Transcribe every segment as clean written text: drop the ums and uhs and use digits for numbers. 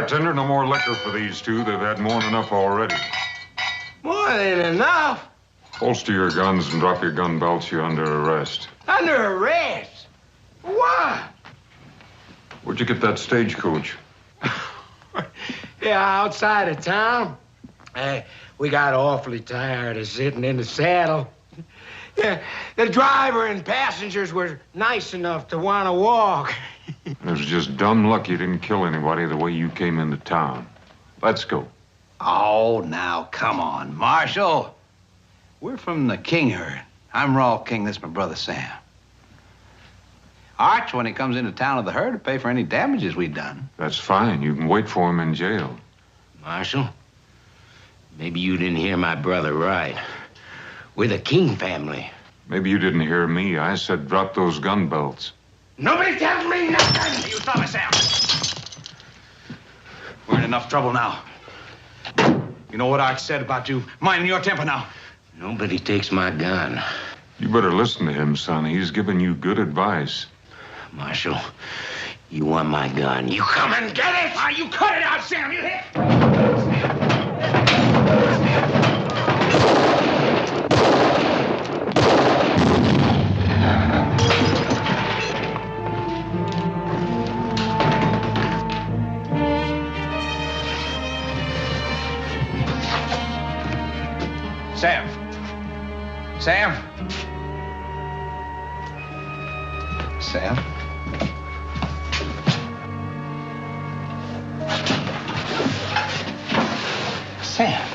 Bartender, no more liquor for these two. They've had more than enough already. More than enough? Holster your guns and drop your gun belts. You're under arrest. Under arrest? Why? Where'd you get that stagecoach? Yeah, outside of town. We got awfully tired of sitting in the saddle. Yeah, the driver and passengers were nice enough to want to walk. It was just dumb luck you didn't kill anybody the way you came into town. Let's go. Oh, now, come on, Marshal. We're from the King herd. I'm Raw King. This is my brother Sam. Arch, when he comes into town with the herd, to pay for any damages we've done. That's fine. You can wait for him in jail. Marshal, maybe you didn't hear my brother right. We're the King family. Maybe you didn't hear me. I said drop those gun belts. Nobody tells me nothing! You stop it, Sam. We're in enough trouble now. You know what Arch said about you minding your temper now? Nobody takes my gun. You better listen to him, son. He's giving you good advice. Marshal, you want my gun. You come and get it! Ah, you cut it out, Sam. You hit. Sam. Sam. Sam. Sam.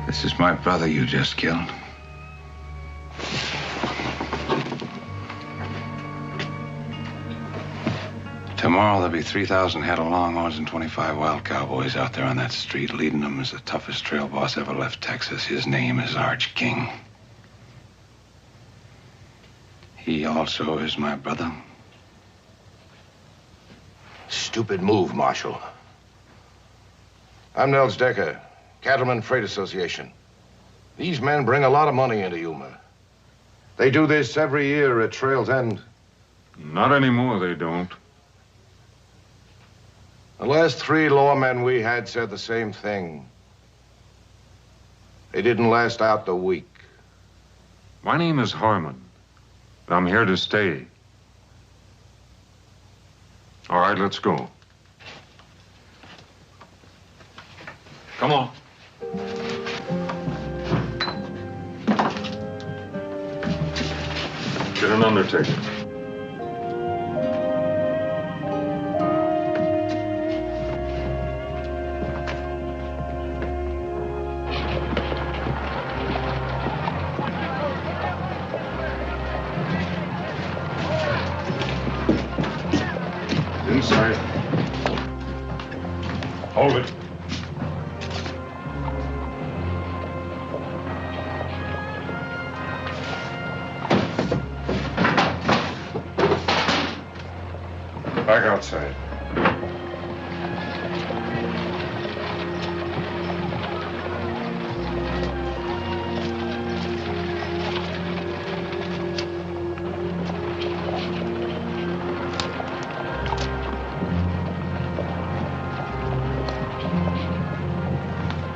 This is my brother you just killed. Tomorrow there'll be 3,000 head of longhorns and 25 wild cowboys out there on that street. Leading them is the toughest trail boss ever left Texas. His name is Arch King. He also is my brother. Stupid move, Marshal. I'm Nels Decker, Cattleman Freight Association. These men bring a lot of money into Yuma. They do this every year at Trail's End. Not anymore, they don't. The last 3 lawmen we had said the same thing. They didn't last out the week. My name is Harmon. I'm here to stay. All right, let's go. Come on. Get an undertaker. Inside. Hold it. Back outside.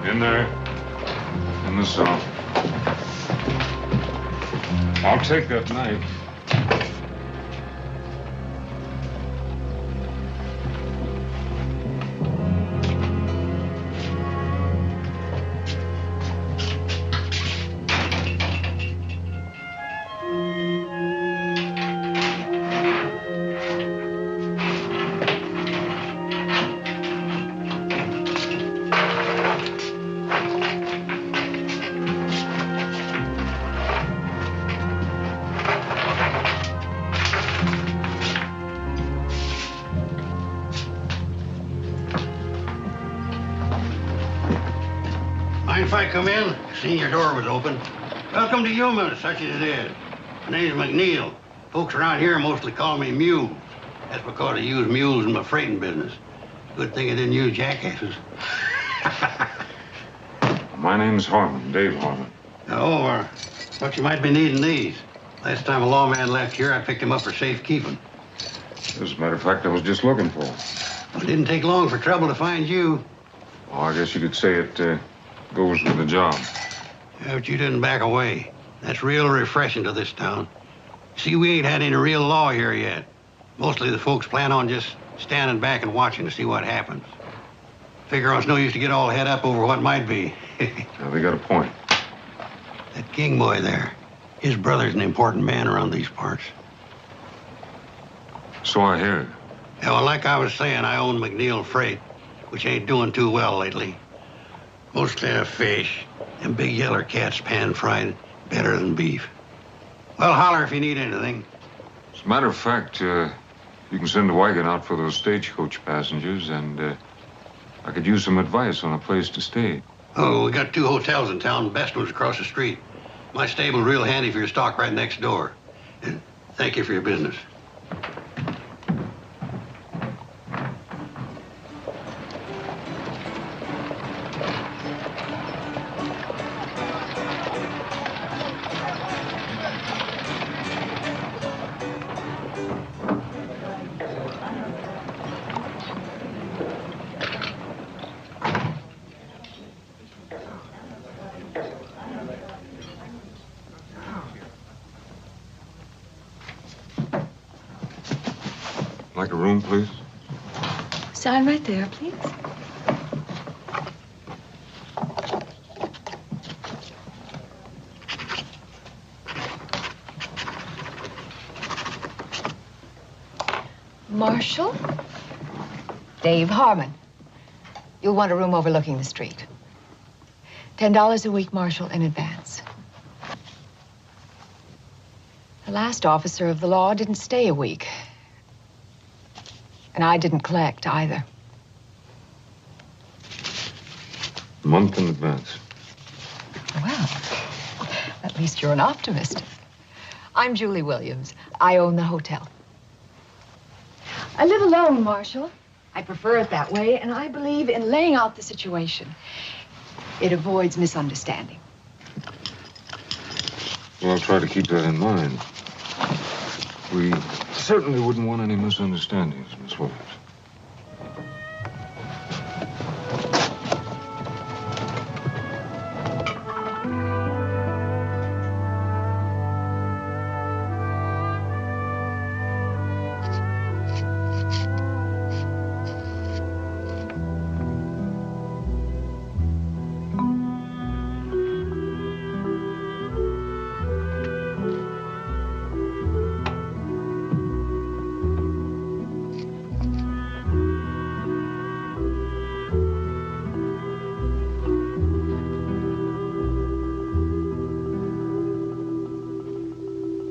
In there. In the cell. I'll take that knife. If I come in, seen your door was open. Welcome to Yuma, such as it is. My name's McNeil. Folks around here mostly call me Mew. That's because I use mules in my freighting business. Good thing I didn't use jackasses. My name's Harmon, Dave Harmon. But you might be needing these. Last time a lawman left here, I picked him up for safekeeping. As a matter of fact, I was just looking for him. Well, it didn't take long for trouble to find you. Oh, I guess you could say it goes with the job. Yeah, but you didn't back away. That's real refreshing to this town. See, we ain't had any real law here yet. Mostly the folks plan on just standing back and watching to see what happens. Figure it's no use to get all head up over what might be. Now, they got a point. That King boy there, his brother's an important man around these parts. So I hear. Yeah, well, like I was saying, I own McNeil Freight, which ain't doing too well lately. Mostly fish, and big yeller cats pan-fried better than beef. Well, holler if you need anything. As a matter of fact, you can send a wagon out for those stagecoach passengers, and I could use some advice on a place to stay. Oh, we got 2 hotels in town. Best one's across the street. My stable's real handy for your stock right next door. And thank you for your business. Like a room, please? Sign right there, please. Marshal? Dave Harmon. You'll want a room overlooking the street. $10 a week, Marshal, in advance. The last officer of the law didn't stay a week. And I didn't collect either. A month in advance. Well, at least you're an optimist. I'm Julie Williams. I own the hotel. I live alone, Marshal. I prefer it that way, and I believe in laying out the situation. It avoids misunderstanding. Well, I'll try to keep that in mind. We certainly wouldn't want any misunderstandings, Miss Williams.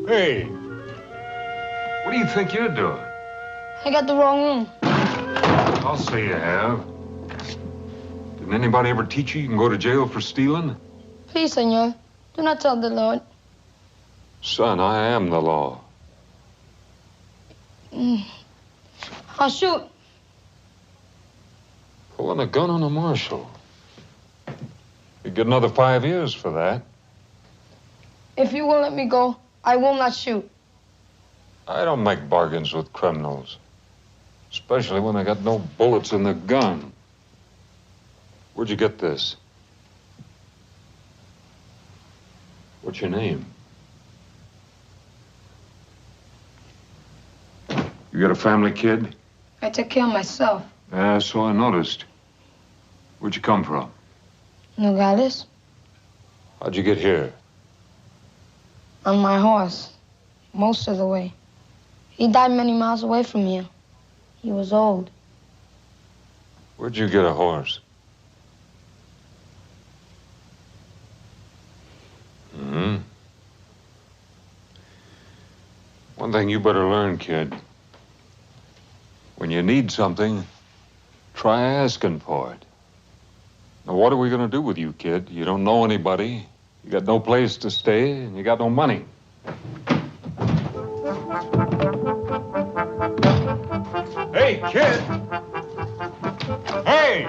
Hey, what do you think you're doing? I got the wrong room. I'll say you have. Didn't anybody ever teach you can go to jail for stealing? Please, senor, do not tell the Lord. Son, I am the law. I'll shoot. Pulling a gun on a marshal. You get another 5 years for that. If you won't let me go, I will not shoot. I don't make bargains with criminals. Especially when they got no bullets in the gun. Where'd you get this? What's your name? You got a family, kid? I take care of myself. Yeah, so I noticed. Where'd you come from? Nogales? How'd you get here? On my horse. Most of the way. He died many miles away from here. He was old. Where'd you get a horse? One thing you better learn, kid. When you need something, try asking for it. Now, what are we gonna do with you, kid? You don't know anybody. You got no place to stay, and you got no money. Hey, kid! Hey!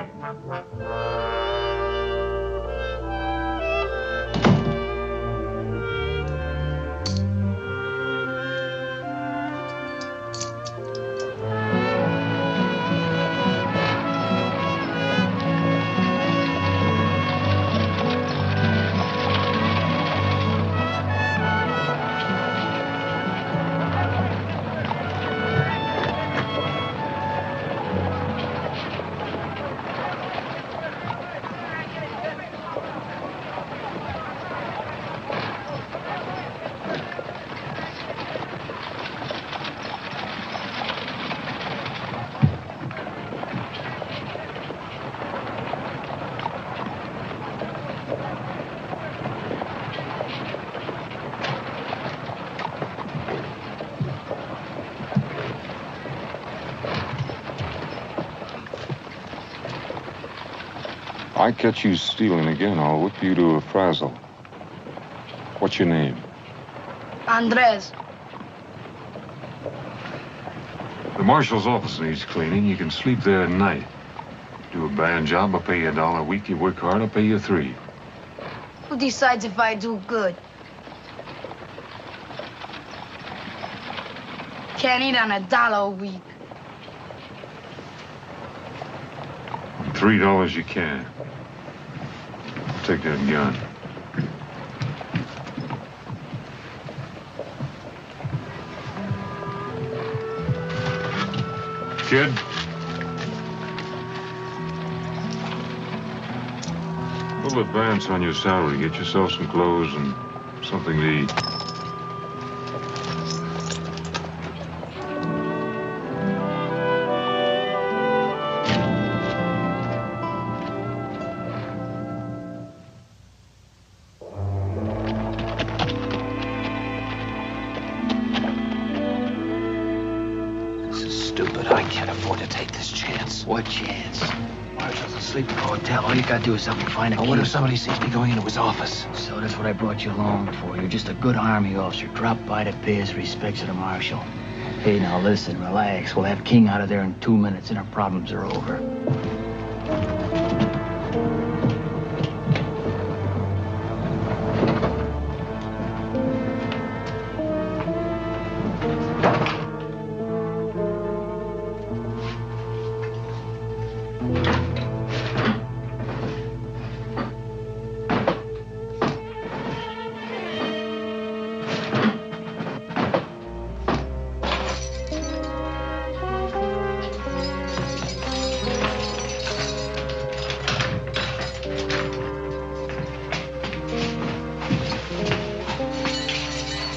I catch you stealing again, I'll whip you to a frazzle. What's your name? Andres. The marshal's office needs cleaning. You can sleep there at night. Do a bad job, I'll pay you $1 a week. You work hard, I'll pay you $3. Who decides if I do good? Can't eat on $1 a week. $3 you can. Take that gun. Kid? We'll advance on your salary. Get yourself some clothes and something to eat. What chance? Marshall's asleep in the hotel. All you gotta do is help me find a key. What if somebody sees me going into his office? So that's what I brought you along for. You're just a good army officer. Drop by to pay his respects to the marshal. Hey, now listen, relax. We'll have King out of there in 2 minutes and our problems are over.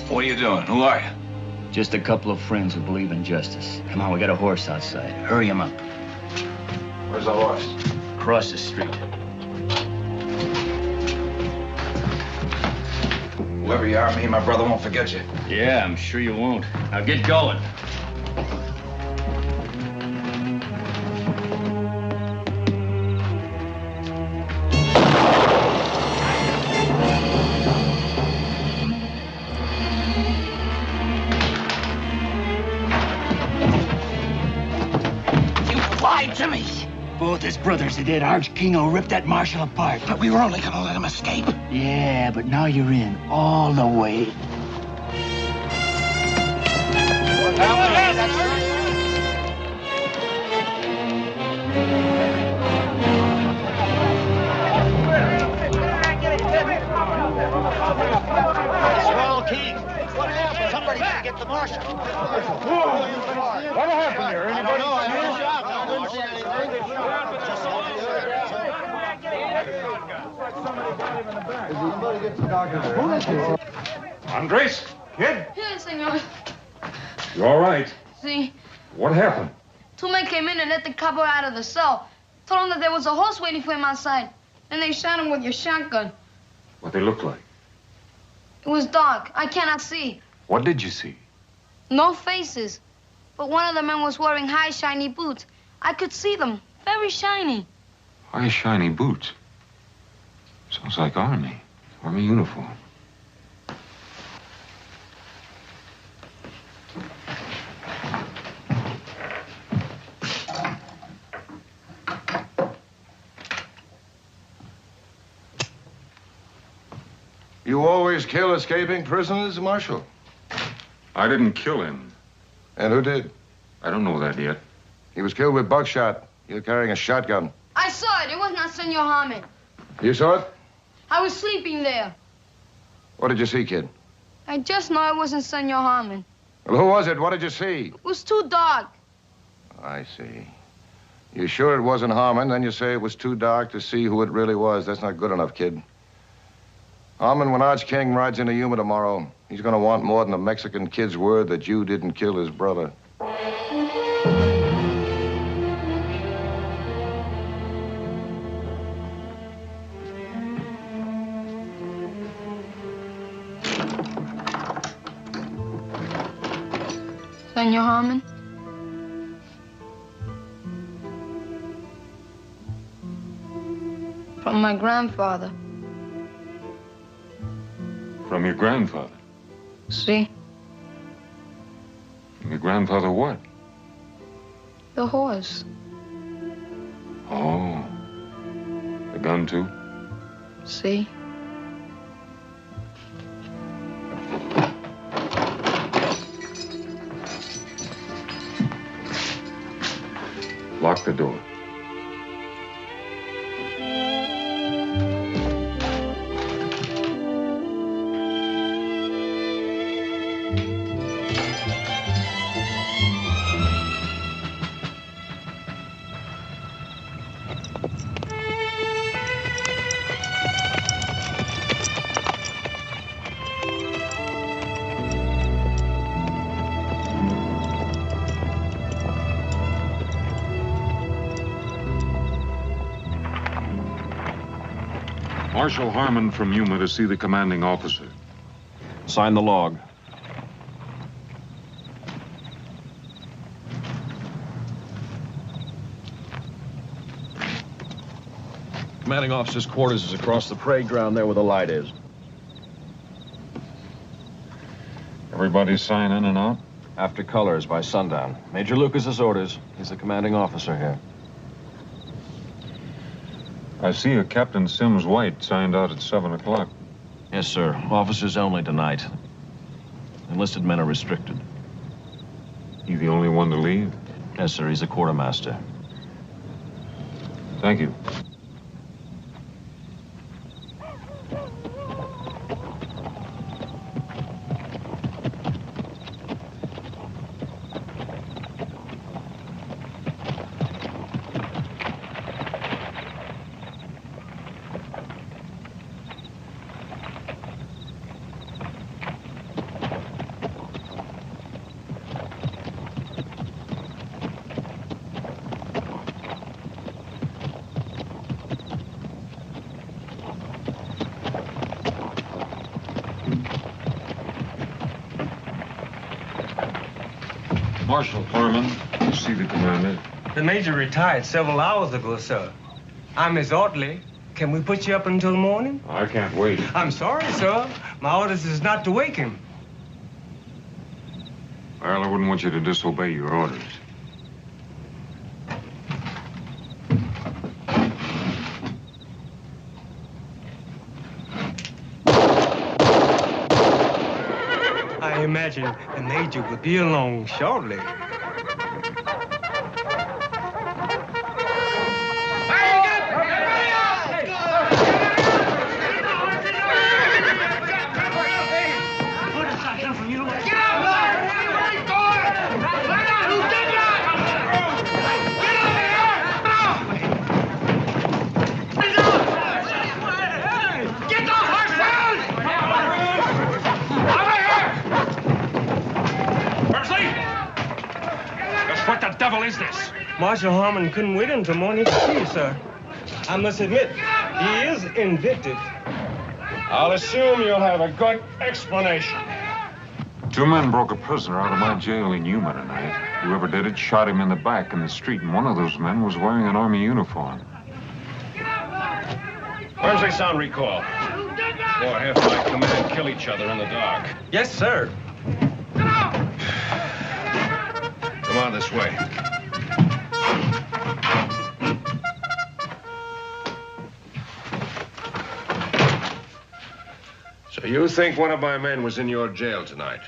What are you doing? Who are you? Just a couple of friends who believe in justice. Come on, we got a horse outside. Hurry him up. Where's the horse? Across the street. Whoever you are, me and my brother won't forget you. Yeah, I'm sure you won't. Now get going. To me. Both his brothers are dead. Arch Kingo ripped that marshal apart. But we were only gonna let him escape. Yeah, but now you're in all the way. What happened? Swell King. What happened? Somebody didn't get the marshal. What happened here? Anybody? Andres, kid, Yes, senor. you all right? See, What happened? 2 men came in and let the copper out of the cell. Told him that there was a horse waiting for him outside. Then they shot him with your shotgun. What they look like? It was dark. I cannot see. What did you see? No faces. But one of the men was wearing high, shiny boots. I could see them. Very shiny. High, shiny boots. Sounds like Army uniform. You always kill escaping prisoners, Marshal? I didn't kill him. And who did? I don't know that yet. He was killed with buckshot. You're carrying a shotgun. I saw it. It was not Senor Harmon. You saw it? I was sleeping there. What did you see, kid? I just know it wasn't Senor Harmon. Well, who was it? What did you see? It was too dark. I see. You sure it wasn't Harmon? Then you say it was too dark to see who it really was. That's not good enough, kid. Harmon, when Arch King rides into Yuma tomorrow, he's going to want more than a Mexican kid's word that you didn't kill his brother. Senor Harmon? From my grandfather. From your grandfather? See? From your grandfather what? The horse. Oh. The gun, too? See? Lock the door. Marshal Harmon from Yuma to see the commanding officer. Sign the log. Commanding officer's quarters is across the parade ground there where the light is. Everybody sign in and out? After colors by sundown. Major Lucas's orders. He's the commanding officer here. I see a Captain Sims White signed out at 7 o'clock. Yes, sir. Officers only tonight. Enlisted men are restricted. He the only one to leave? Yes, sir. He's a quartermaster. Thank you. Marshal Harmon, you see the commander. The major retired several hours ago, sir. I'm Miss Ortley. Can we put you up until morning? I can't wait. I'm sorry, sir. My orders is not to wake him. Well, I wouldn't want you to disobey your orders. I imagine the major will be along shortly. Is this? Marshal Harmon couldn't wait until morning to see you, sir. I must admit, he is invictus. I'll assume you'll have a good explanation. 2 men broke a prisoner out of my jail in Yuma tonight. Whoever did it shot him in the back in the street, and one of those men was wearing an Army uniform. Wormsley, sound recall. Or half my command kill each other in the dark. Yes, sir. Come on this way. So you think one of my men was in your jail tonight?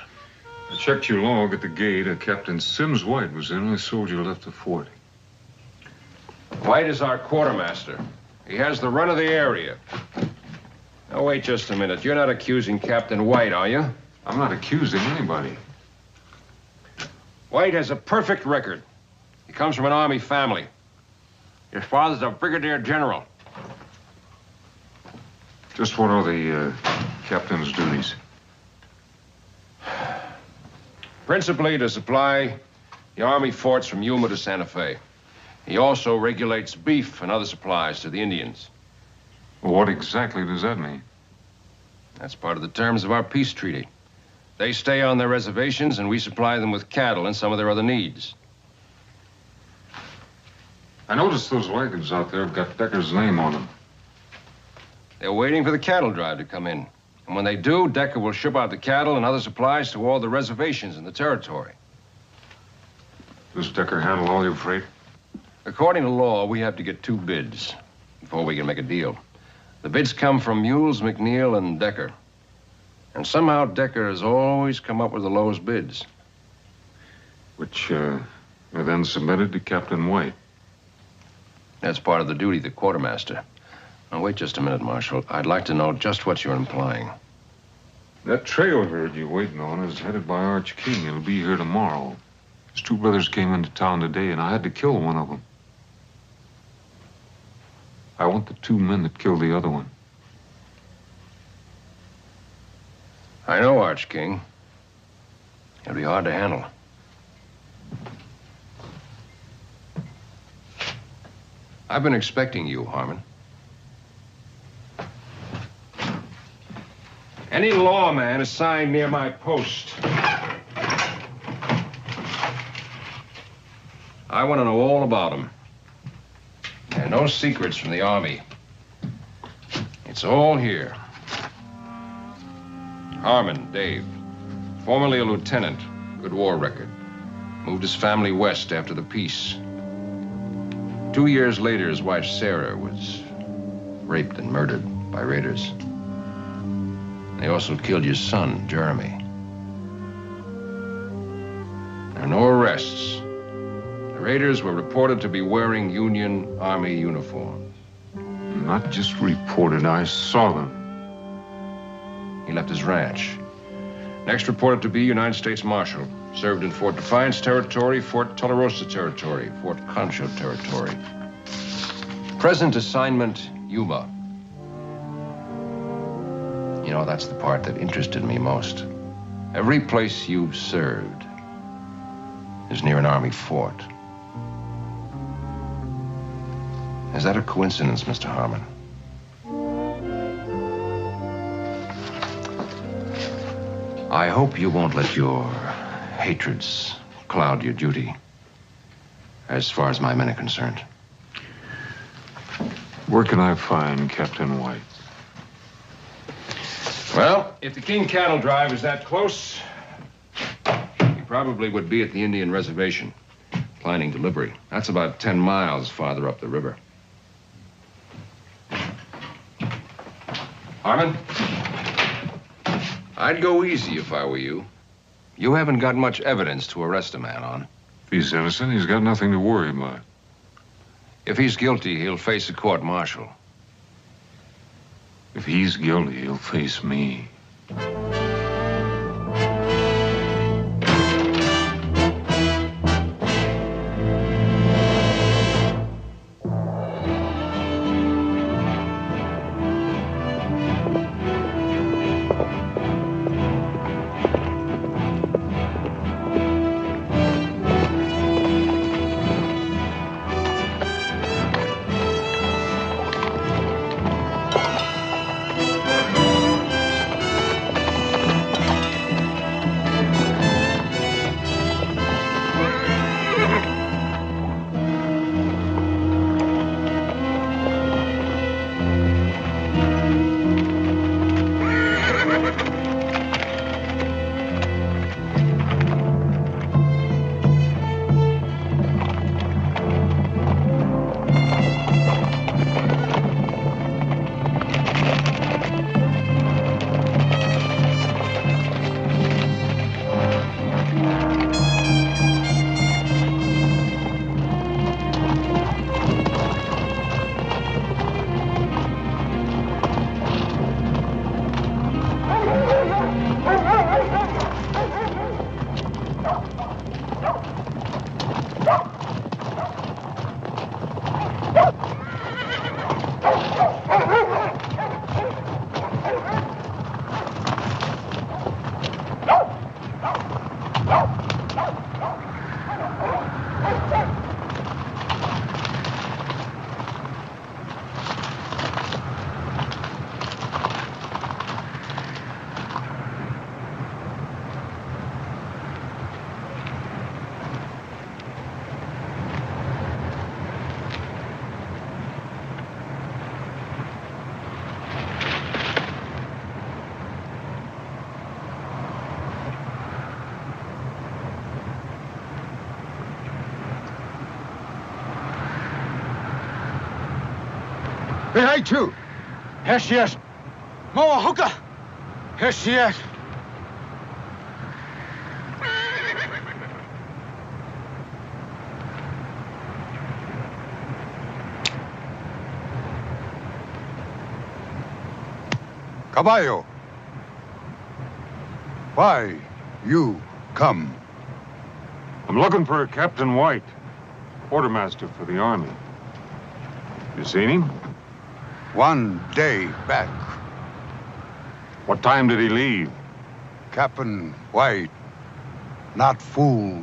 I checked your log at the gate. Captain Sims White was the only soldier left the fort. White is our quartermaster. He has the run of the area. Now, wait just a minute. You're not accusing Captain White, are you? I'm not accusing anybody. White has a perfect record. He comes from an Army family. His father's a brigadier general. Just what are the captain's duties? Principally to supply the Army forts from Yuma to Santa Fe. He also regulates beef and other supplies to the Indians. Well, what exactly does that mean? That's part of the terms of our peace treaty. They stay on their reservations, and we supply them with cattle and some of their other needs. I noticed those wagons out there have got Decker's name on them. They're waiting for the cattle drive to come in. And when they do, Decker will ship out the cattle and other supplies to all the reservations in the territory. Does Decker handle all your freight? According to law, we have to get 2 bids before we can make a deal. The bids come from Mules, McNeil, and Decker. And somehow Decker has always come up with the lowest bids. Which are then submitted to Captain White. That's part of the duty of the quartermaster. Now, wait just a minute, Marshal. I'd like to know just what you're implying. That trail herd you're waiting on is headed by Arch King. It'll be here tomorrow. His 2 brothers came into town today, and I had to kill one of them. I want the 2 men that killed the other one. I know, Arch King. It'll be hard to handle. I've been expecting you, Harmon. Any lawman assigned near my post. I want to know all about him. There are no secrets from the Army. It's all here. Harmon, Dave. Formerly a lieutenant. Good war record. Moved his family west after the peace. 2 years later, his wife, Sarah, was raped and murdered by raiders. They also killed your son, Jeremy. There are no arrests. The raiders were reported to be wearing Union Army uniforms. Not just reported, I saw them. He left his ranch. Next reported to be United States Marshal. Served in Fort Defiance Territory, Fort Tularosa Territory, Fort Concho Territory. Present assignment, Yuma. You know, that's the part that interested me most. Every place you've served is near an Army fort. Is that a coincidence, Mr. Harmon? I hope you won't let your hatreds cloud your duty, as far as my men are concerned. Where can I find Captain White? Well, if the King cattle drive is that close, he probably would be at the Indian reservation, planning delivery. That's about 10 miles farther up the river. Harmon, I'd go easy if I were you. You haven't got much evidence to arrest a man on. If he's innocent, he's got nothing to worry about. If he's guilty, he'll face a court-martial. If he's guilty, he'll face me. Behind you. Here she is. Moa hookah. Here she is. Caballo. Why you come? I'm looking for Captain White, quartermaster for the Army. You seen him? 1 day back. What time did he leave? Captain White, not fool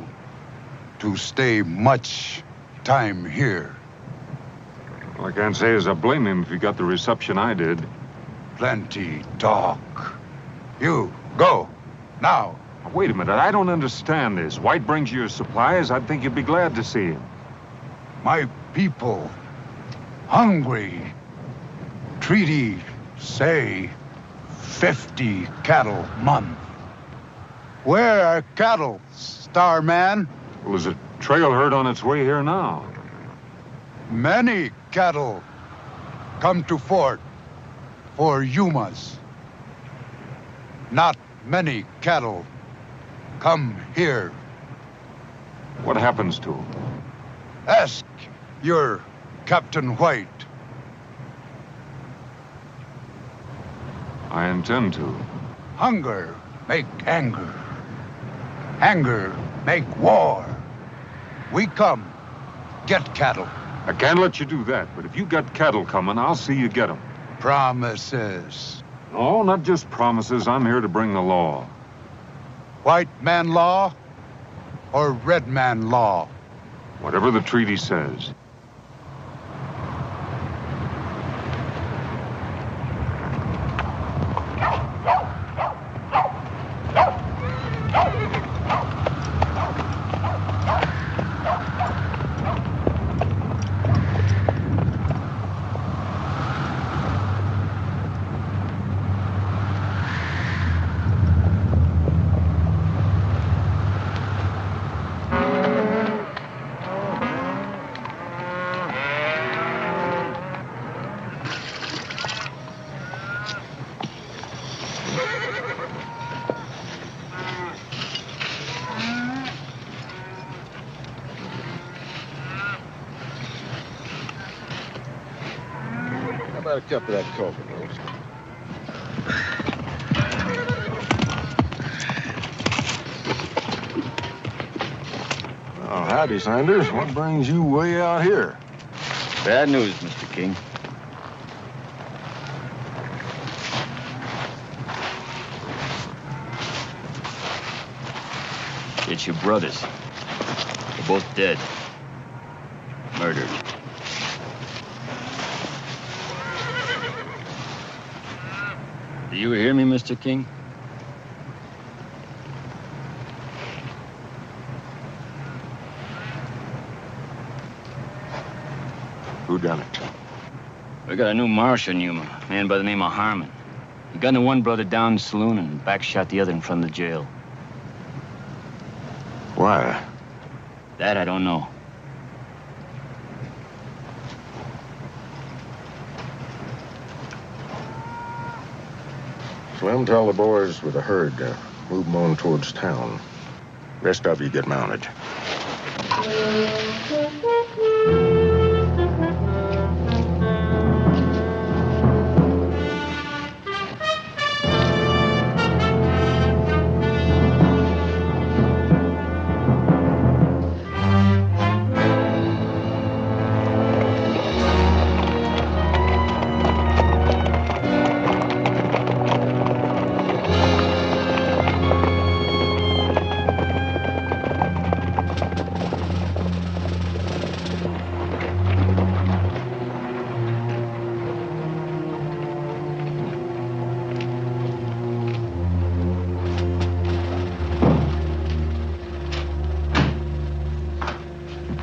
to stay much time here. Well, I can't say as I blame him if he got the reception I did. Plenty talk. You, go, now. Now, wait a minute, I don't understand this. White brings you your supplies, I'd think you'd be glad to see him. My people, hungry. Treaty say 50 cattle month. Where are cattle, Starman? Well, there's a trail herd on its way here now. Many cattle come to fort for YUMAs. Not many cattle come here. What happens to him? Ask your Captain White. I intend to. Hunger make anger. Anger make war. We come, get cattle. I can't let you do that, but if you got cattle coming, I'll see you get them. Promises. No, not just promises. I'm here to bring the law. White man law or red man law? Whatever the treaty says. How about a cup of that coffee, Rose? Oh, howdy, Sanders. What brings you way out here? Bad news, Mr. King. It's your brothers. They're both dead. Murdered. Do you hear me, Mr. King? Who done it? We got a new marshal in Yuma, a man by the name of Harmon. He gunned the one brother down in the saloon and backshot the other in front of the jail. Why? That I don't know. Slim, tell the boys with the herd to move them on towards town. Rest of you get mounted.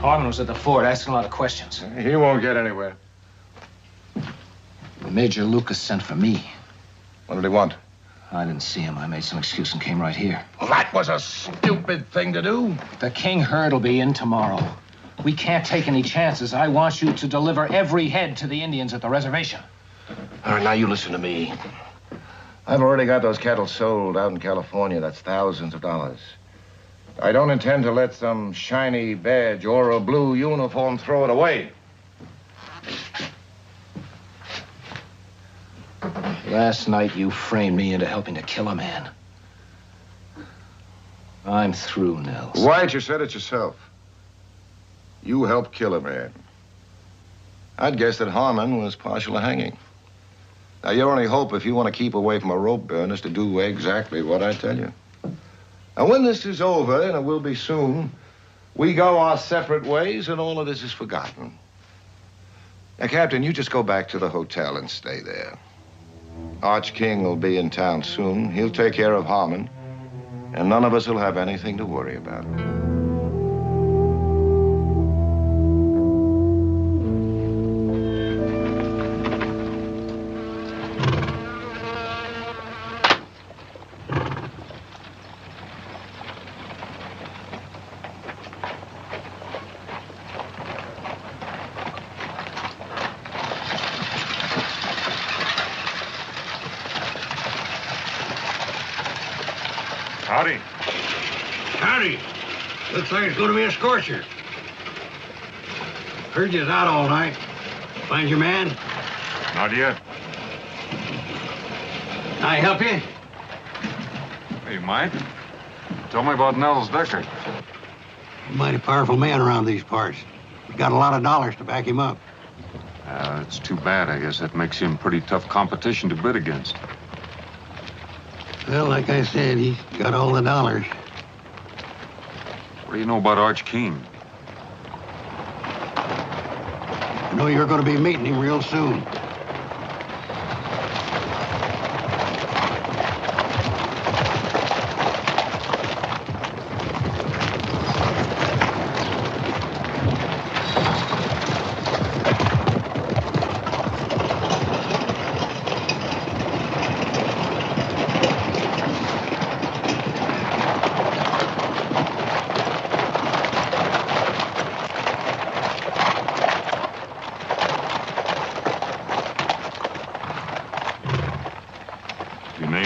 Harmon was at the fort asking a lot of questions. He won't get anywhere. Major Lucas sent for me. What did he want? I didn't see him. I made some excuse and came right here. Well, that was a stupid thing to do. The King herd will be in tomorrow. We can't take any chances. I want you to deliver every head to the Indians at the reservation. All right, now you listen to me. I've already got those cattle sold out in California. That's thousands of dollars. I don't intend to let some shiny badge or a blue uniform throw it away. Last night, you framed me into helping to kill a man. I'm through, Nels. White, you said it yourself. You helped kill a man. I'd guess that Harmon was partial to hanging. Now, your only hope, if you want to keep away from a rope burn, is to do exactly what I tell you. Now, when this is over, and it will be soon, we go our separate ways, and all of this is forgotten. Now, Captain, you just go back to the hotel and stay there. Arch King will be in town soon. He'll take care of Harmon, and none of us will have anything to worry about. Howdy. Howdy. Looks like it's going to be a scorcher. Heard you was out all night. Find your man? Not yet. Can I help you? Hey, you might. Tell me about Nels Decker. He's a mighty powerful man around these parts. He's got a lot of dollars to back him up. It's too bad. I guess that makes him pretty tough competition to bid against. Well, like I said, he's got all the dollars. What do you know about Arch King? I know you're going to be meeting him real soon.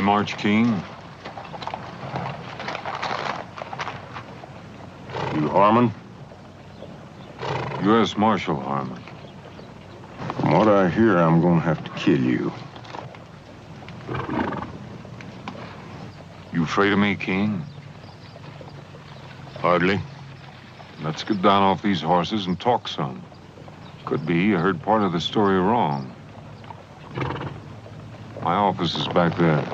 Arch King? You Harmon? U.S. Marshal Harmon. From what I hear, I'm gonna have to kill you. You afraid of me, King? Hardly. Let's get down off these horses and talk some. Could be you heard part of the story wrong. My office is back there.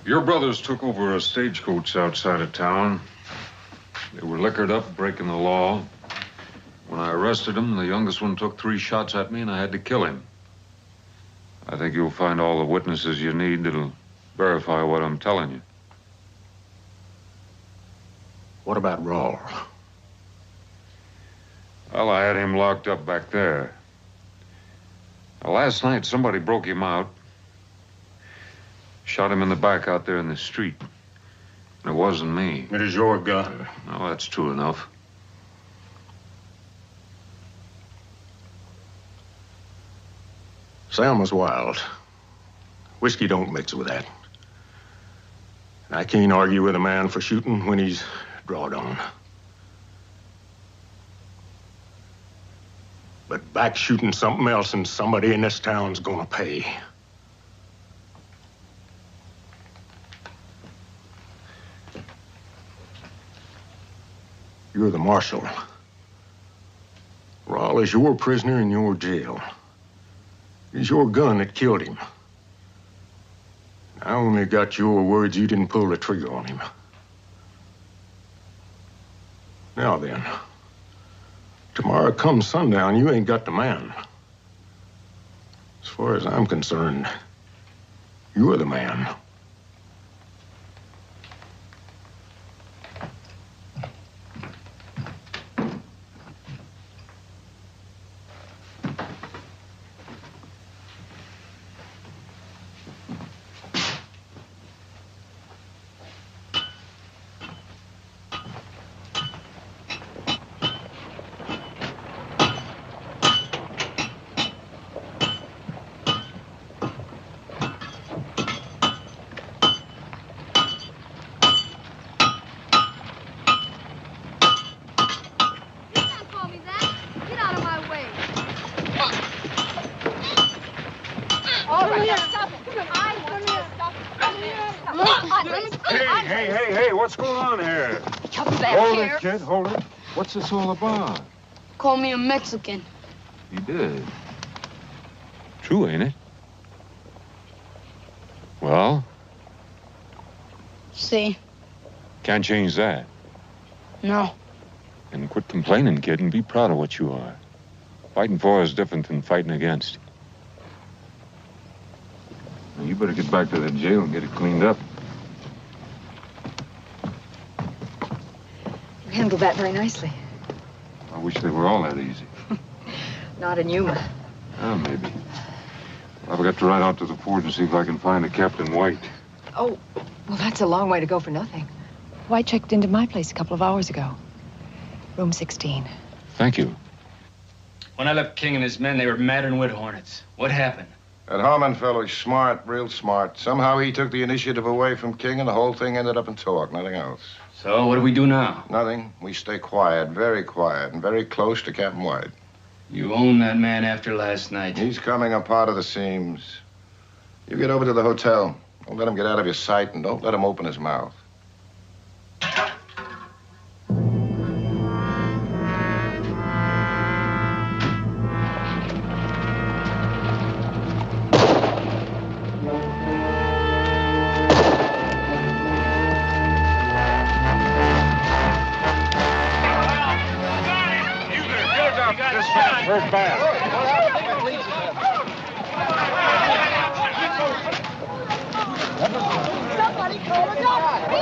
Your brothers took over a stagecoach outside of town. They were liquored up, breaking the law. When I arrested them, the youngest one took 3 shots at me, and I had to kill him. I think you'll find all the witnesses you need that'll verify what I'm telling you. What about Rawl? Well, I had him locked up back there. Now, last night, somebody broke him out. Shot him in the back out there in the street. It wasn't me. It is your gun. No, that's true enough. Sam was wild. Whiskey don't mix with that. I can't argue with a man for shooting when he's drawed on. But back shooting something else, and somebody in this town's gonna pay. You're the marshal. Rawl is your prisoner in your jail. It's your gun that killed him. I only got your words you didn't pull the trigger on him. Now then, tomorrow come sundown, you ain't got the man. As far as I'm concerned, you're the man. Hey, what's going on here? Come back Hold here. it, kid, hold it. What's this all about? Call me a Mexican. You did. True, ain't it? Well? See? Can't change that. No. And quit complaining, kid, and be proud of what you are. Fighting for is different than fighting against. Now, you better get back to the jail and get it cleaned up. You handled that very nicely. I wish they were all that easy. Not in Yuma. Oh, maybe. I've got to ride out to the fort and see if I can find a Captain White. Oh, well, that's a long way to go for nothing. White checked into my place a couple of hours ago. Room 16. Thank you. When I left King and his men, they were madder than wood hornets. What happened? That Harmon fellow's smart, real smart. Somehow he took the initiative away from King and the whole thing ended up in talk, nothing else. So, what do we do now? Nothing. We stay quiet, and very close to Captain White. You own that man after last night. He's coming apart of the seams. You get over to the hotel. Don't let him get out of your sight, and don't let him open his mouth. Hurt bad. Somebody call a doctor.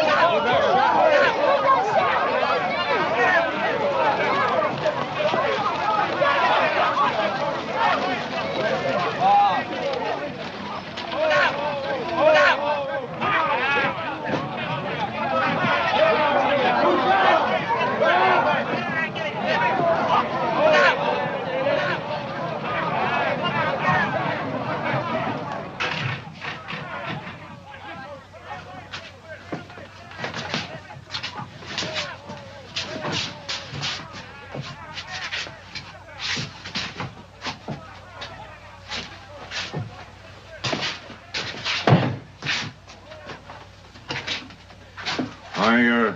I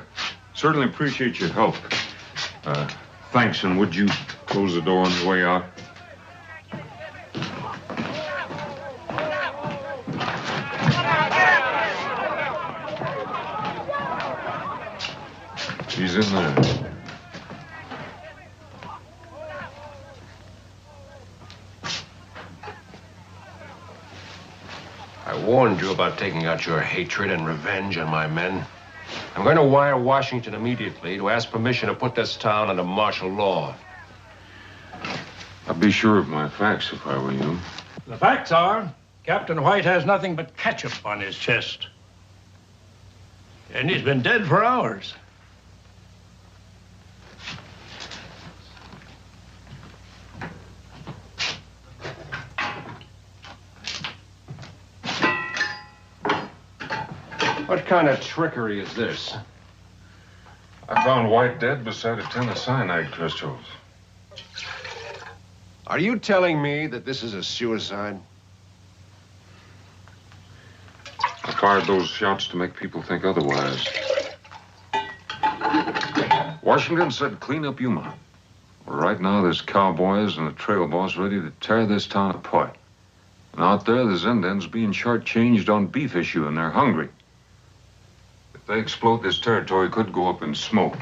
certainly appreciate your help. Thanks, and would you close the door on the way out? She's in there. I warned you about taking out your hatred and revenge on my men. I'm going to wire Washington immediately to ask permission to put this town under martial law. I'd be sure of my facts if I were you. The facts are, Captain White has nothing but ketchup on his chest. And he's been dead for hours. What kind of trickery is this? I found White dead beside a tin of cyanide crystals. Are you telling me that this is a suicide? I fired those shots to make people think otherwise. Washington said clean up Yuma. Well, right now there's cowboys and a trail boss ready to tear this town apart. And out there, the Zendans being shortchanged on beef issue, and they're hungry. If they explode, this territory could go up in smoke.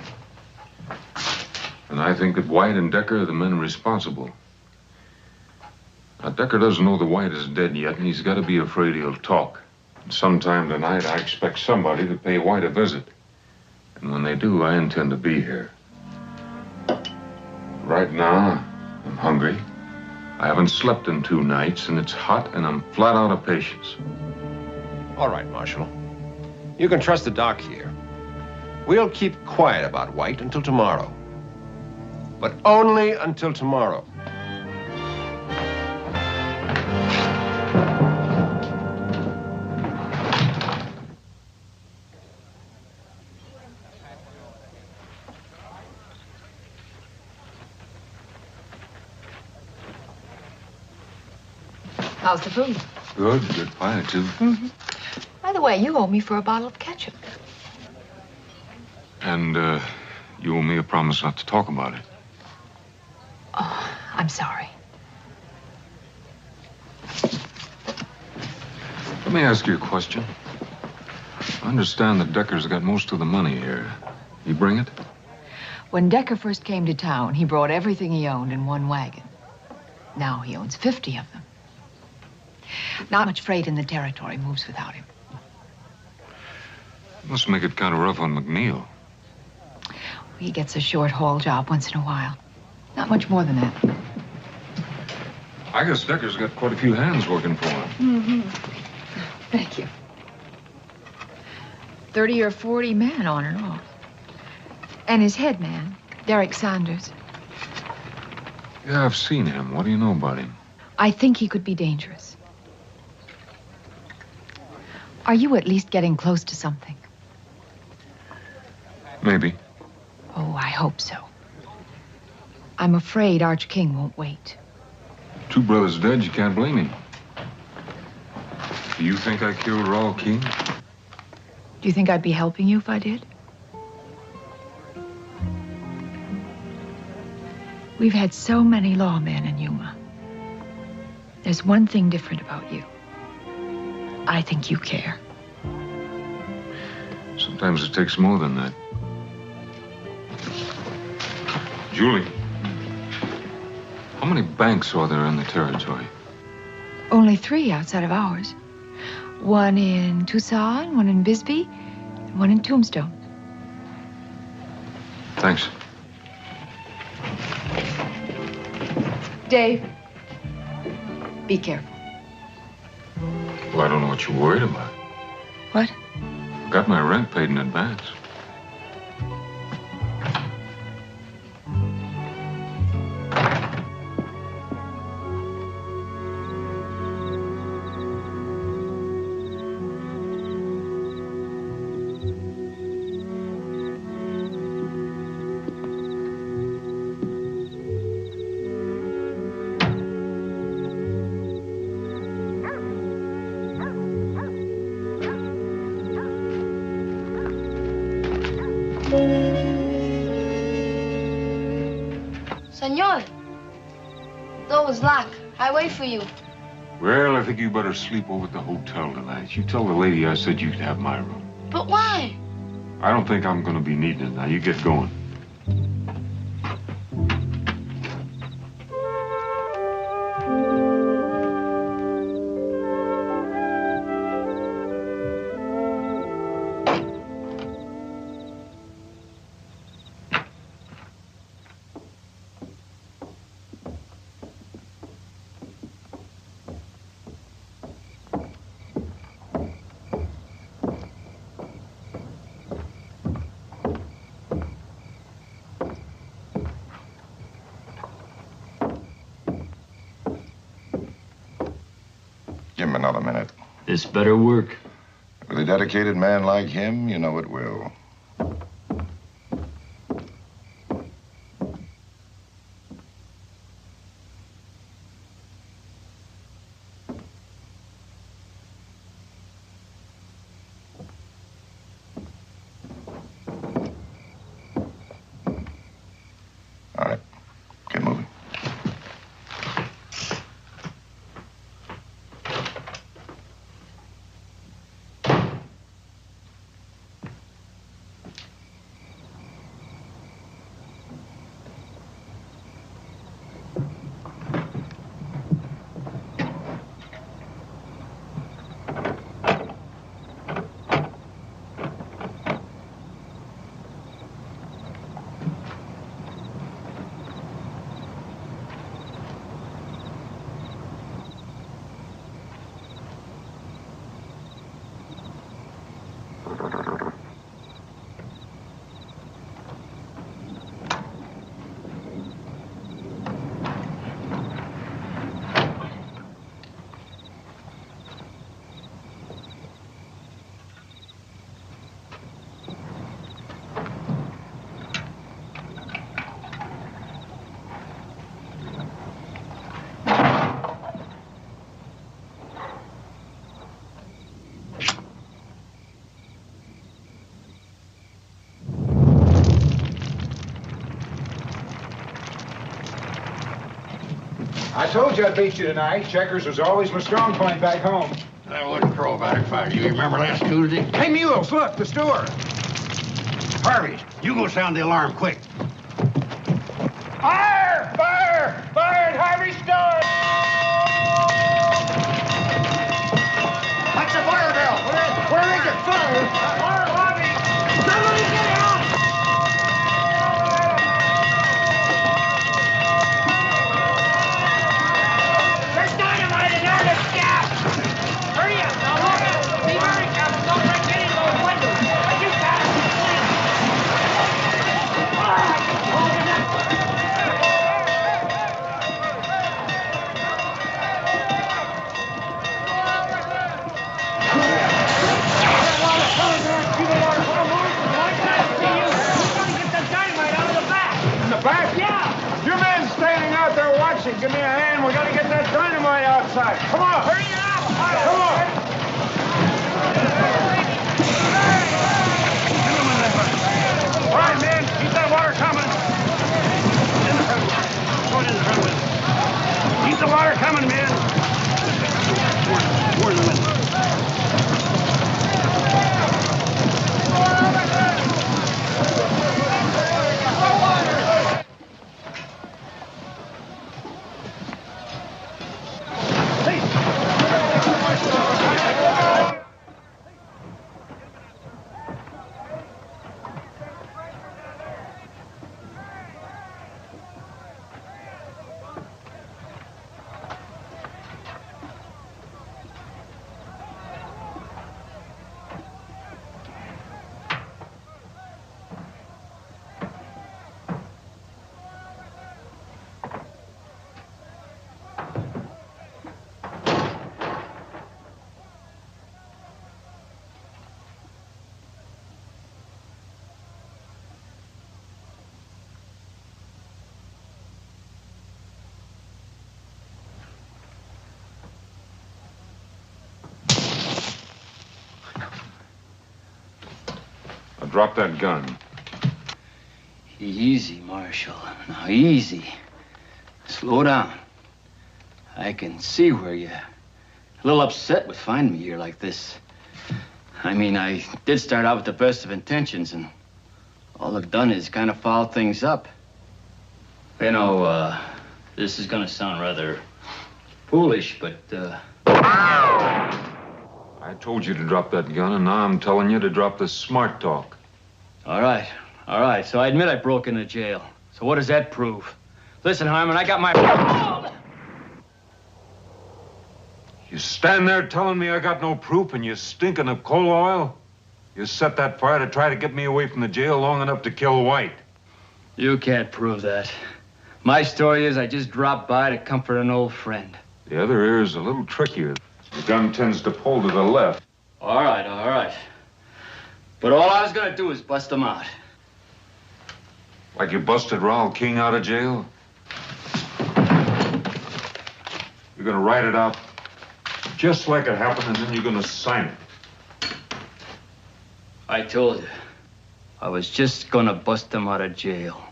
And I think that White and Decker are the men responsible. Now, Decker doesn't know that White is dead yet, and he's got to be afraid he'll talk. And sometime tonight, I expect somebody to pay White a visit. And when they do, I intend to be here. Right now, I'm hungry. I haven't slept in 2 nights, and it's hot, and I'm flat out of patience. All right, Marshal. You can trust the doc here. We'll keep quiet about White until tomorrow. But only until tomorrow. How's the food? Good pie, too. Mm-hmm. By the way, you owe me for a bottle of ketchup. And, you owe me a promise not to talk about it. Oh, I'm sorry. Let me ask you a question. I understand that Decker's got most of the money here. You bring it? When Decker first came to town, he brought everything he owned in one wagon. Now he owns 50 of them. Not much freight in the territory moves without him. Must make it kind of rough on McNeil. He gets a short haul job once in a while. Not much more than that. I guess Decker's got quite a few hands working for him. Mm-hmm. Thank you. 30 or 40 men on and off. And his head man, Derek Saunders. Yeah, I've seen him. What do you know about him? I think he could be dangerous. Are you at least getting close to something? Maybe. Oh, I hope so. I'm afraid Arch King won't wait. 2 brothers dead, you can't blame him. Do you think I killed Raul King? Do you think I'd be helping you if I did? We've had so many lawmen in Yuma. There's one thing different about you. I think you care. Sometimes it takes more than that. Julie, how many banks are there in the territory? Only 3 outside of ours. One in Tucson, one in Bisbee, and one in Tombstone. Thanks. Dave, be careful. Well, I don't know what you're worried about. What? Got my rent paid in advance. Senor, door was locked. I wait for you. Well, I think you better sleep over at the hotel tonight. You tell the lady I said you could have my room. But why? I don't think I'm going to be needing it. Now, you get going. Give him another minute. This better work. With a dedicated man like him, you know it will. All right. Get moving. I told you I'd beat you tonight. Checkers was always my strong point back home. I wouldn't crow about it if I were you. You remember last Tuesday? Hey, Mules, look, the store. Harvey, you go sound the alarm quick. Fire! Fire! Fire at Harvey's store! What's the fire bell? Where is it? Fire, Harvey! Somebody get out! There's dynamite in there, let's get! Hurry up, now look out! Be very careful, don't break any of those windows! You got it! Your man's standing out there watching. Give me a hand. We gotta get that dynamite outside. Come on. Hurry it up. Come on. All right, man. Keep that water coming. Go in the front with it. Keep the water coming, man. More in the middle. Drop that gun. Easy, Marshal. Now, easy. Slow down. I can see where you're a little upset with finding me here like this. I mean, I did start out with the best of intentions, and all I've done is kind of foul things up. You know, this is gonna sound rather foolish, but, I told you to drop that gun, and now I'm telling you to drop the smart talk. All right. So I admit I broke into jail. So what does that prove? Listen, Harmon, I got my... You stand there telling me I got no proof and you're stinking of coal oil? You set that fire to try to get me away from the jail long enough to kill White. You can't prove that. My story is I just dropped by to comfort an old friend. The other ear is a little trickier. The gun tends to pull to the left. All right. But all I was gonna do is bust them out. Like you busted Raoul King out of jail? You're gonna write it out just like it happened, and then you're gonna sign it. I told you. I was just gonna bust them out of jail.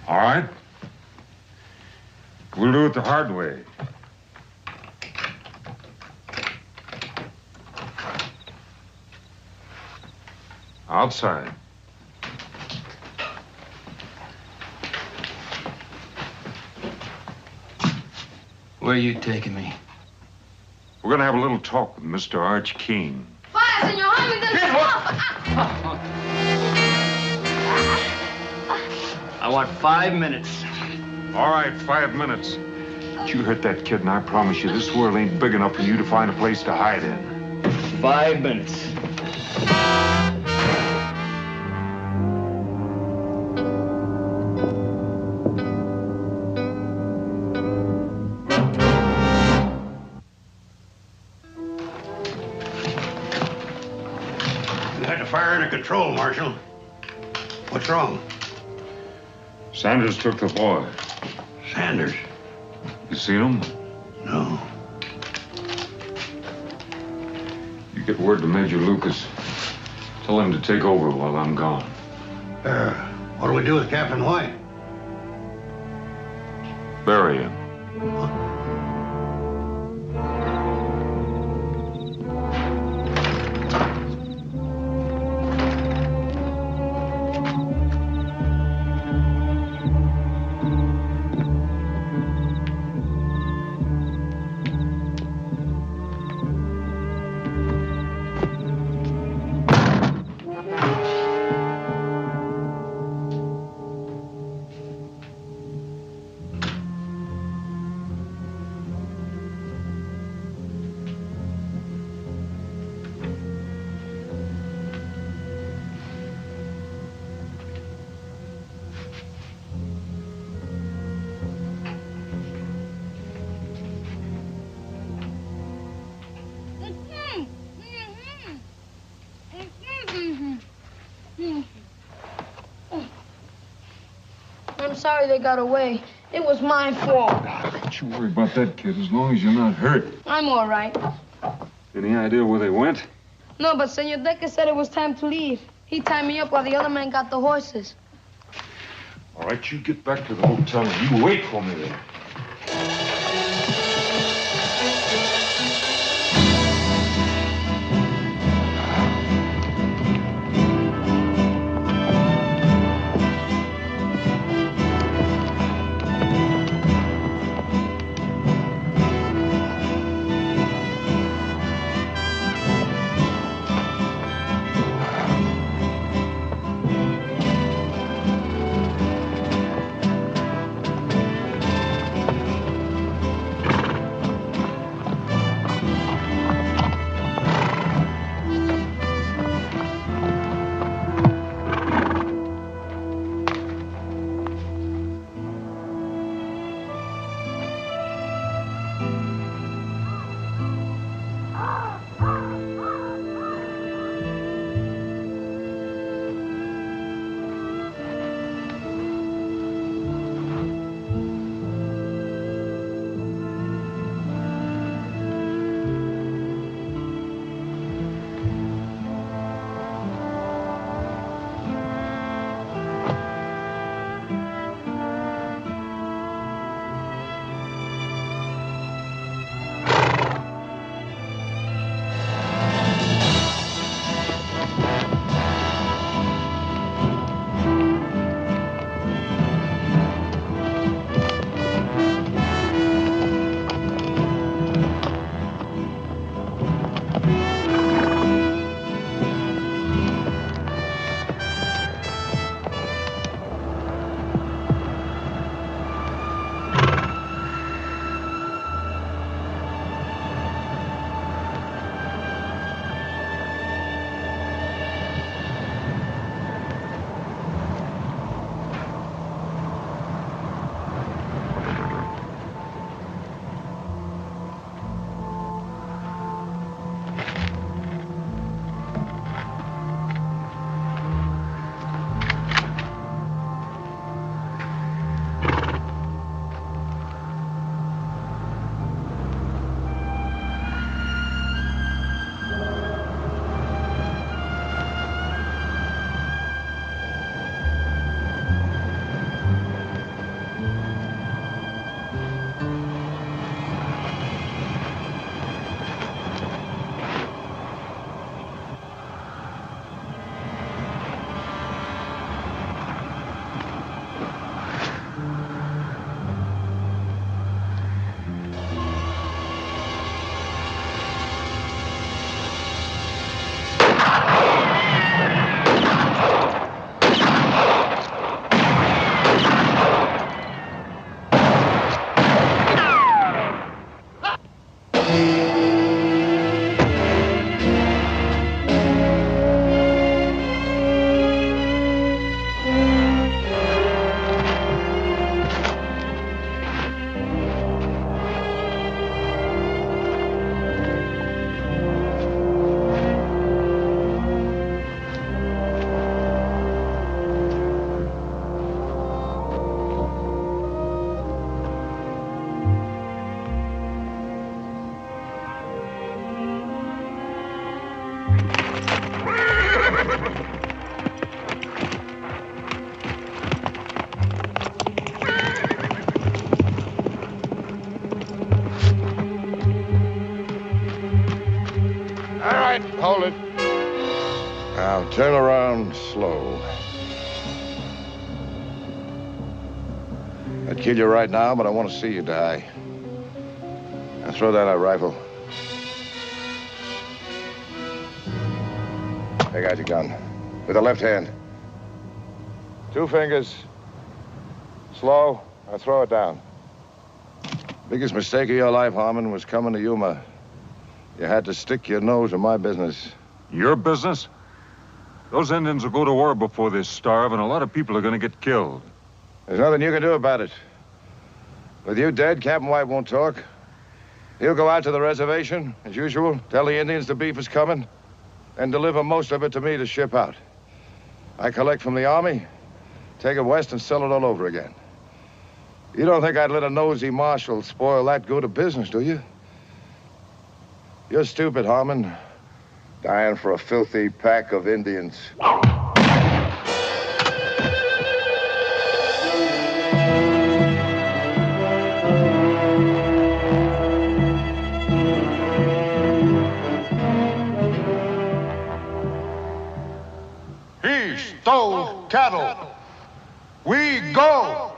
All right. We'll do it the hard way. Outside. Where are you taking me? We're gonna have a little talk with Mr. Arch King. Fire, senor Jaime del I want 5 minutes. All right, 5 minutes. But you hurt that kid, and I promise you, this world ain't big enough for you to find a place to hide in. 5 minutes. Fire under control, Marshal. What's wrong? Sanders took the boy. Sanders? You seen him? No. You get word to Major Lucas. Tell him to take over while I'm gone. What do we do with Captain White? Bury him. I'm sorry they got away. It was my fault. Don't you worry about that, kid, as long as you're not hurt. I'm all right. Any idea where they went? No, but Senor Decker said it was time to leave. He tied me up while the other man got the horses. All right, you get back to the hotel and you wait for me there. Now, turn around slow. I'd kill you right now, but I want to see you die. Now, throw down that rifle. Take out your gun. With the left hand. 2 fingers. Slow. Now, throw it down. Biggest mistake of your life, Harmon, was coming to Yuma. You had to stick your nose in my business. Your business? Those Indians will go to war before they starve, and a lot of people are going to get killed. There's nothing you can do about it. With you dead, Captain White won't talk. He'll go out to the reservation, as usual, tell the Indians the beef is coming, and deliver most of it to me to ship out. I collect from the Army, take it west, and sell it all over again. You don't think I'd let a nosy marshal spoil that good a business, do you? You're stupid, Harmon. Dying for a filthy pack of Indians. He stole cattle. We go.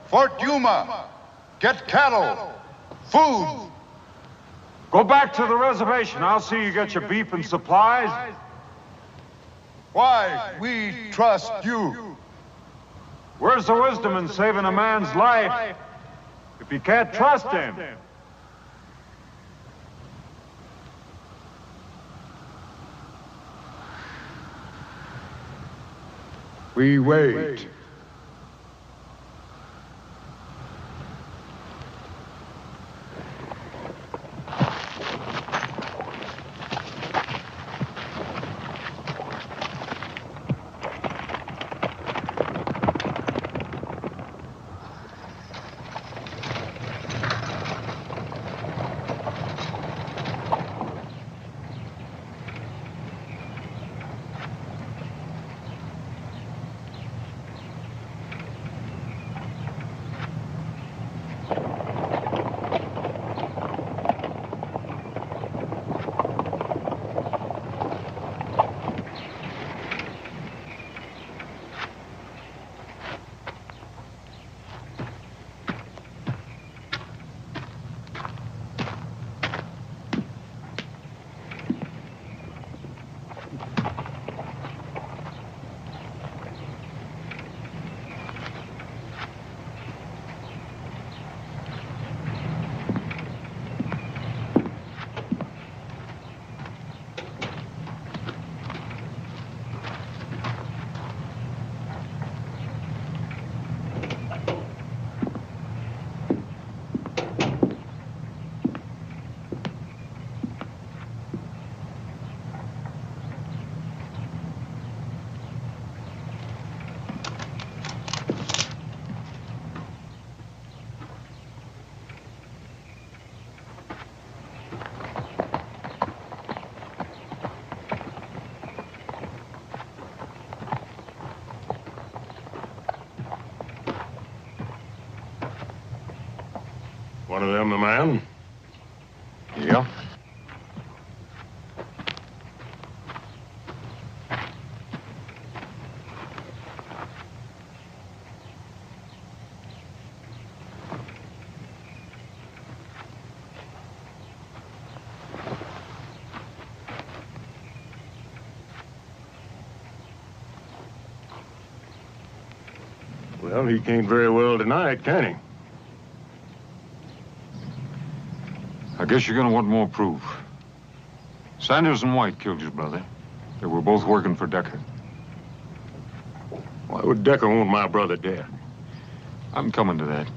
Fort Yuma. Get cattle. Food. Go back to the reservation. I'll see you get your beef and supplies. Why we trust you. Where's the wisdom in saving a man's life if you can't trust him? We wait. One of them the man? Yeah. Well, he can't very well deny it, can he? I guess you're gonna want more proof. Sanders and White killed your brother. They were both working for Decker. Why would Decker want my brother dead? I'm coming to that.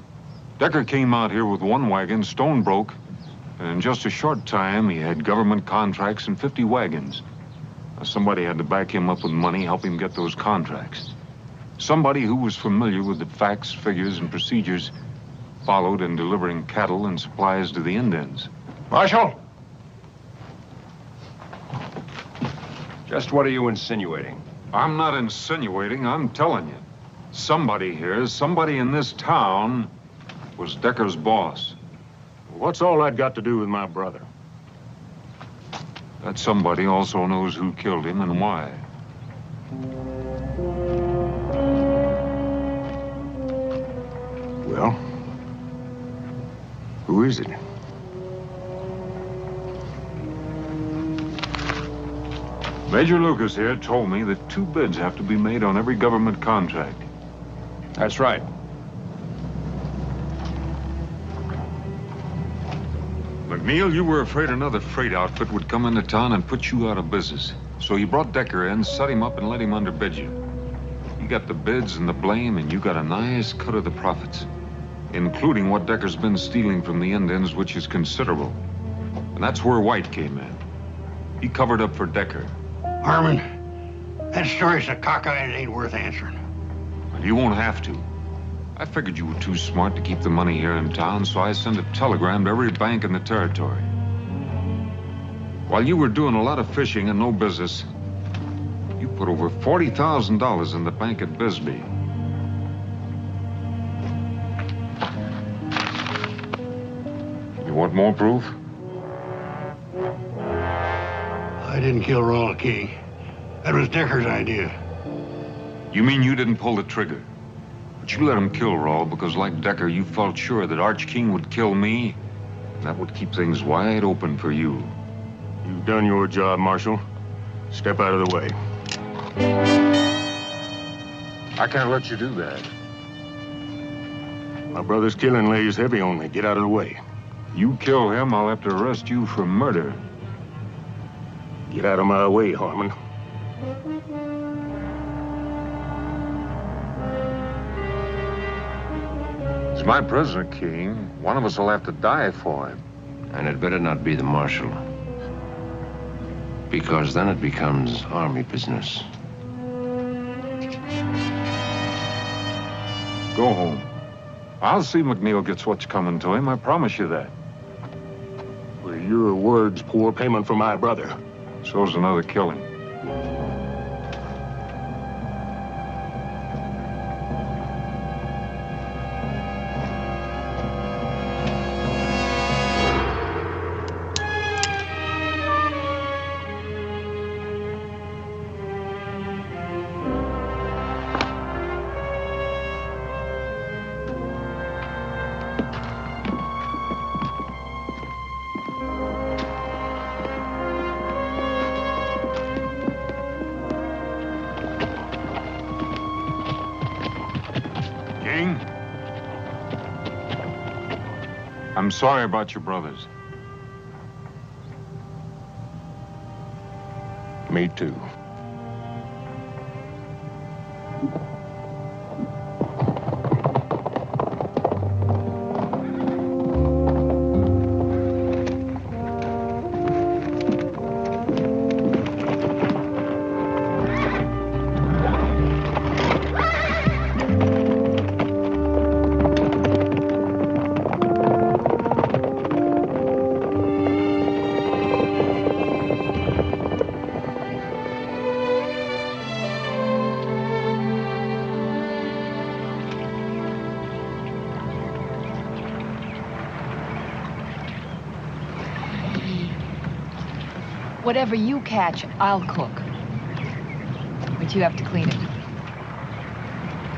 Decker came out here with 1 wagon, stone broke, and in just a short time, he had government contracts and 50 wagons. Now, somebody had to back him up with money, help him get those contracts. Somebody who was familiar with the facts, figures, and procedures followed in delivering cattle and supplies to the Indians. Marshal? Just what are you insinuating? I'm not insinuating, I'm telling you. Somebody here, somebody in this town, was Decker's boss. What's all that got to do with my brother? That somebody also knows who killed him and why. Well, who is it? Major Lucas here told me that 2 bids have to be made on every government contract. That's right. McNeil, you were afraid another freight outfit would come into town and put you out of business. So you brought Decker in, set him up, and let him underbid you. You got the bids and the blame, and you got a nice cut of the profits, including what Decker's been stealing from the Indians, which is considerable. And that's where White came in. He covered up for Decker. Harmon, that story's a caca and it ain't worth answering. But you won't have to. I figured you were too smart to keep the money here in town, so I sent a telegram to every bank in the territory. While you were doing a lot of fishing and no business, you put over $40,000 in the bank at Bisbee. You want more proof? I didn't kill Ronald King. That was Decker's idea. You mean you didn't pull the trigger? But you let him kill Rawl because, like Decker, you felt sure that Arch King would kill me. And that would keep things wide open for you. You've done your job, Marshal. Step out of the way. I can't let you do that. My brother's killing lays heavy on me. Get out of the way. You kill him, I'll have to arrest you for murder. Get out of my way, Harmon. He's my prisoner, King. One of us will have to die for him. And it better not be the Marshal. Because then it becomes army business. Go home. I'll see McNeil gets what's coming to him. I promise you that. Well, your word's poor payment for my brother. So's another killing. I'm sorry about your brothers. Me too. Whatever you catch, I'll cook. But you have to clean it.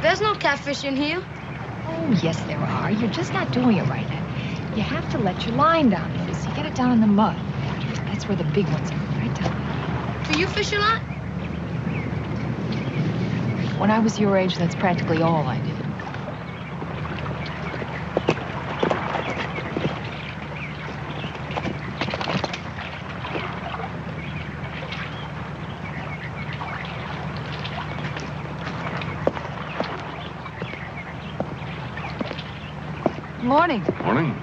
There's no catfish in here. Oh, yes, there are. You're just not doing it right. You have to let your line down first. You get it down in the mud. That's where the big ones are, right down. Do you fish a lot? When I was your age, that's practically all I did. Morning. Morning.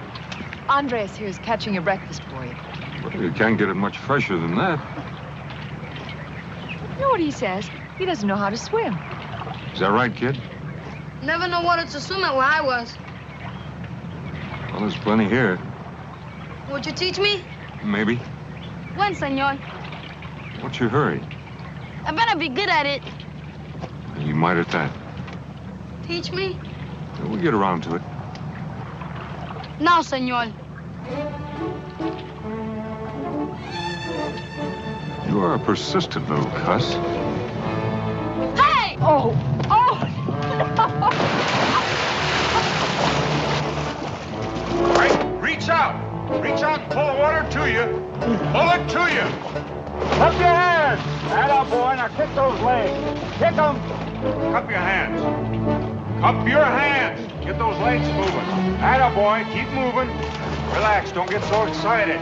Andres here is catching your breakfast for you. Well, you can't get it much fresher than that. You know what he says? He doesn't know how to swim. Is that right, kid? Never know water to swim at where I was. Well, there's plenty here. Would you teach me? Maybe. When, senor? What's your hurry? I better be good at it. You might at that. Teach me? We'll get around to it. Now, senor. You are a persistent little cuss. Oh, oh! All right, reach out. Reach out and pull the water to you. Pull it to you. Cup your hands. Atta boy, now kick those legs. Kick them. Cup your hands. Cup your hands. Get those legs moving. Atta boy, keep moving. Relax, don't get so excited.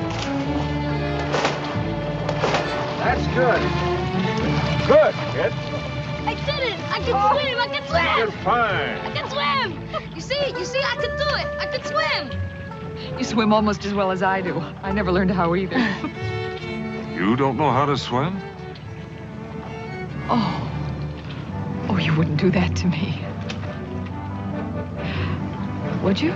That's good. Good, kid. I did it! I can swim! I can swim! You're fine. I can swim! You see, I can do it! I can swim! You swim almost as well as I do. I never learned how either. You don't know how to swim? Oh. Oh, you wouldn't do that to me. Would you?